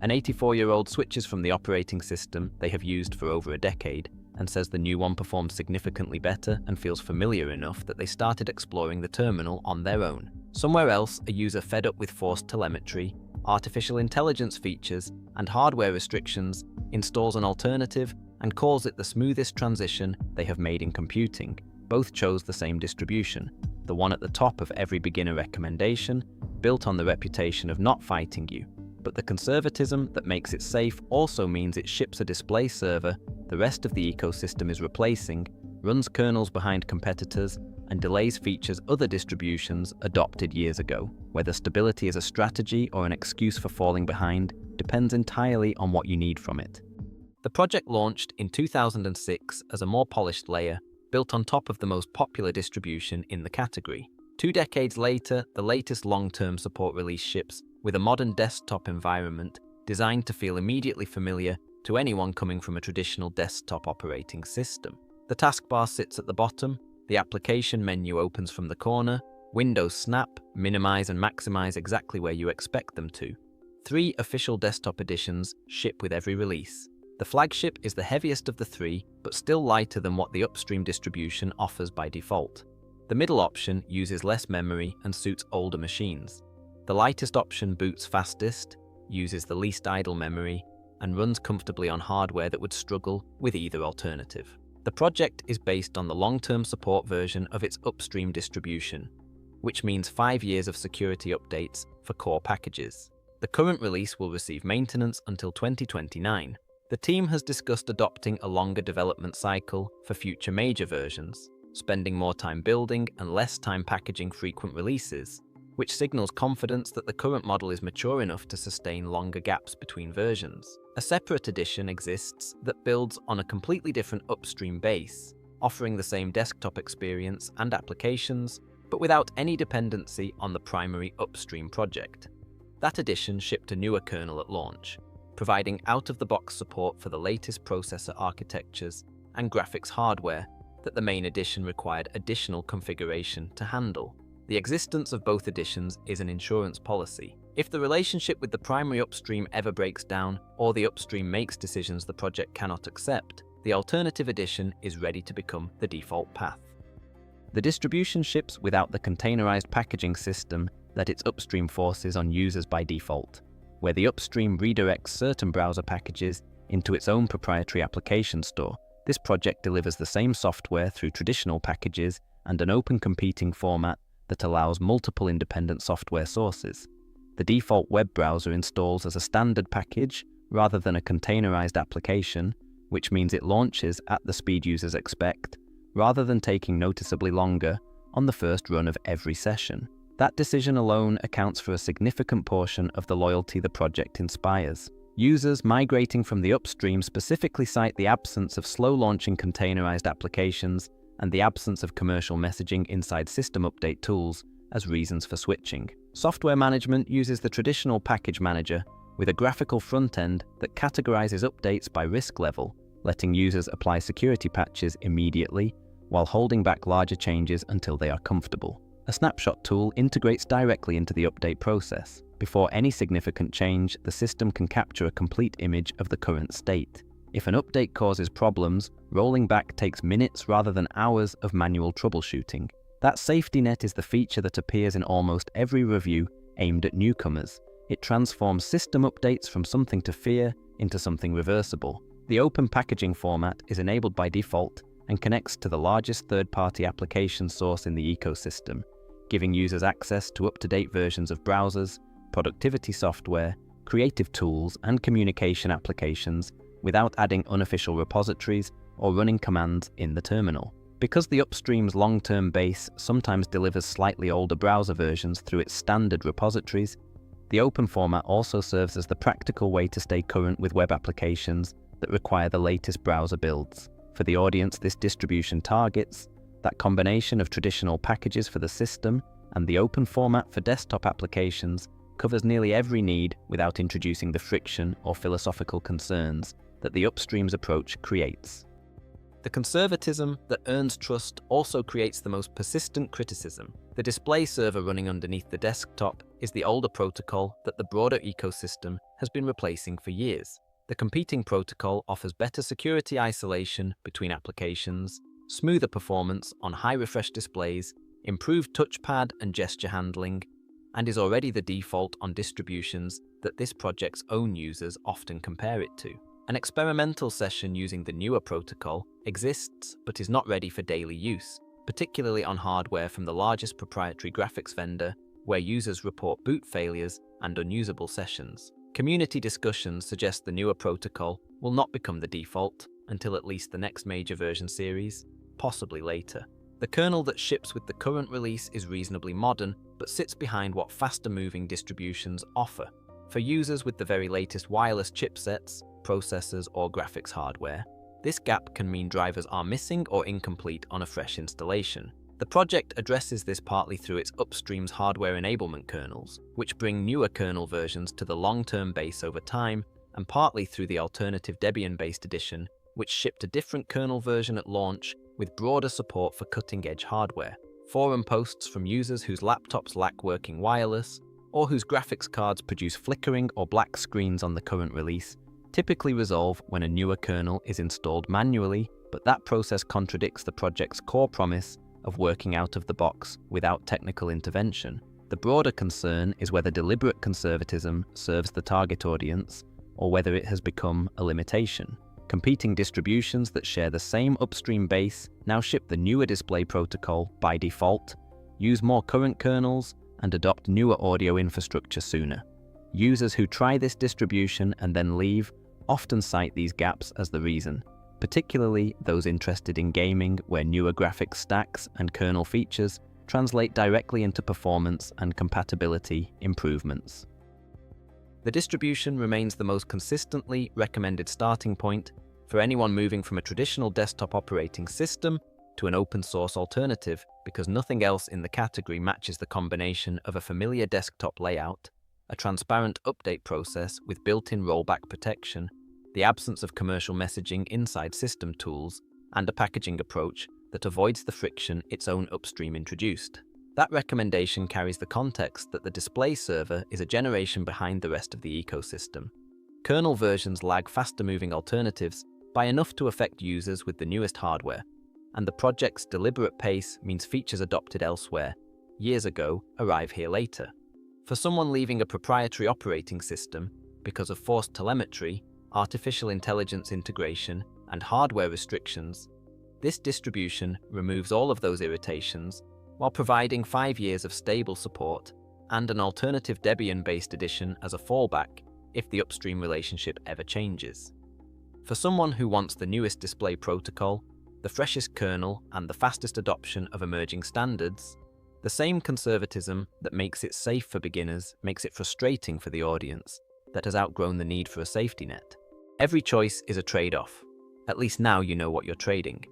An 84-year-old switches from the operating system they have used for over a decade and says the new one performs significantly better and feels familiar enough that they started exploring the terminal on their own. Somewhere else, a user fed up with forced telemetry, artificial intelligence features, and hardware restrictions installs an alternative and calls it the smoothest transition they have made in computing. Both chose the same distribution, the one at the top of every beginner recommendation, built on the reputation of not fighting you. But the conservatism that makes it safe also means it ships a display server the rest of the ecosystem is replacing, runs kernels behind competitors, and delays features other distributions adopted years ago. Whether stability is a strategy or an excuse for falling behind depends entirely on what you need from it. The project launched in 2006 as a more polished layer, built on top of the most popular distribution in the category. 2 decades later, the latest long-term support release ships with a modern desktop environment designed to feel immediately familiar to anyone coming from a traditional desktop operating system. The taskbar sits at the bottom, the application menu opens from the corner, windows snap, minimize and maximize exactly where you expect them to. 3 official desktop editions ship with every release. The flagship is the heaviest of the 3, but still lighter than what the upstream distribution offers by default. The middle option uses less memory and suits older machines. The lightest option boots fastest, uses the least idle memory, and runs comfortably on hardware that would struggle with either alternative. The project is based on the long-term support version of its upstream distribution, which means 5 years of security updates for core packages. The current release will receive maintenance until 2029. The team has discussed adopting a longer development cycle for future major versions, spending more time building and less time packaging frequent releases, which signals confidence that the current model is mature enough to sustain longer gaps between versions. A separate edition exists that builds on a completely different upstream base, offering the same desktop experience and applications, but without any dependency on the primary upstream project. That edition shipped a newer kernel at launch, providing out-of-the-box support for the latest processor architectures and graphics hardware that the main edition required additional configuration to handle. The existence of both editions is an insurance policy. If the relationship with the primary upstream ever breaks down, or the upstream makes decisions the project cannot accept, the alternative edition is ready to become the default path. The distribution ships without the containerized packaging system that its upstream forces on users by default, where the upstream redirects certain browser packages into its own proprietary application store. This project delivers the same software through traditional packages and an open competing format that allows multiple independent software sources. The default web browser installs as a standard package rather than a containerized application, which means it launches at the speed users expect, rather than taking noticeably longer on the first run of every session. That decision alone accounts for a significant portion of the loyalty the project inspires. Users migrating from the upstream specifically cite the absence of slow-launching containerized applications and the absence of commercial messaging inside system update tools as reasons for switching. Software management uses the traditional package manager with a graphical front end that categorizes updates by risk level, letting users apply security patches immediately while holding back larger changes until they are comfortable. A snapshot tool integrates directly into the update process. Before any significant change, the system can capture a complete image of the current state. If an update causes problems, rolling back takes minutes rather than hours of manual troubleshooting. That safety net is the feature that appears in almost every review aimed at newcomers. It transforms system updates from something to fear into something reversible. The open packaging format is enabled by default and connects to the largest third-party application source in the ecosystem, giving users access to up-to-date versions of browsers, productivity software, creative tools, and communication applications without adding unofficial repositories or running commands in the terminal. Because the upstream's long-term base sometimes delivers slightly older browser versions through its standard repositories, the open format also serves as the practical way to stay current with web applications that require the latest browser builds. For the audience this distribution targets, that combination of traditional packages for the system and the open format for desktop applications covers nearly every need without introducing the friction or philosophical concerns that the upstream's approach creates. The conservatism that earns trust also creates the most persistent criticism. The display server running underneath the desktop is the older protocol that the broader ecosystem has been replacing for years. The competing protocol offers better security isolation between applications, smoother performance on high refresh displays, improved touchpad and gesture handling, and is already the default on distributions that this project's own users often compare it to. An experimental session using the newer protocol exists but is not ready for daily use, particularly on hardware from the largest proprietary graphics vendor, where users report boot failures and unusable sessions. Community discussions suggest the newer protocol will not become the default until at least the next major version series, possibly later. The kernel that ships with the current release is reasonably modern, but sits behind what faster-moving distributions offer. For users with the very latest wireless chipsets, processors, or graphics hardware, this gap can mean drivers are missing or incomplete on a fresh installation. The project addresses this partly through its upstream's hardware enablement kernels, which bring newer kernel versions to the long-term base over time, and partly through the alternative Debian-based edition, which shipped a different kernel version at launch with broader support for cutting-edge hardware. Forum posts from users whose laptops lack working wireless, or whose graphics cards produce flickering or black screens on the current release, typically resolve when a newer kernel is installed manually, but that process contradicts the project's core promise of working out of the box without technical intervention. The broader concern is whether deliberate conservatism serves the target audience, or whether it has become a limitation. Competing distributions that share the same upstream base now ship the newer display protocol by default, use more current kernels, and adopt newer audio infrastructure sooner. Users who try this distribution and then leave often cite these gaps as the reason, particularly those interested in gaming where newer graphics stacks and kernel features translate directly into performance and compatibility improvements. The distribution remains the most consistently recommended starting point for anyone moving from a traditional desktop operating system to an open-source alternative, because nothing else in the category matches the combination of a familiar desktop layout, a transparent update process with built-in rollback protection, the absence of commercial messaging inside system tools, and a packaging approach that avoids the friction its own upstream introduced. That recommendation carries the context that the display server is a generation behind the rest of the ecosystem. Kernel versions lag faster-moving alternatives by enough to affect users with the newest hardware, and the project's deliberate pace means features adopted elsewhere years ago arrive here later. For someone leaving a proprietary operating system because of forced telemetry, artificial intelligence integration, and hardware restrictions, this distribution removes all of those irritations while providing 5 years of stable support and an alternative Debian-based edition as a fallback if the upstream relationship ever changes. For someone who wants the newest display protocol, the freshest kernel, and the fastest adoption of emerging standards, the same conservatism that makes it safe for beginners makes it frustrating for the audience that has outgrown the need for a safety net. Every choice is a trade-off. At least now you know what you're trading.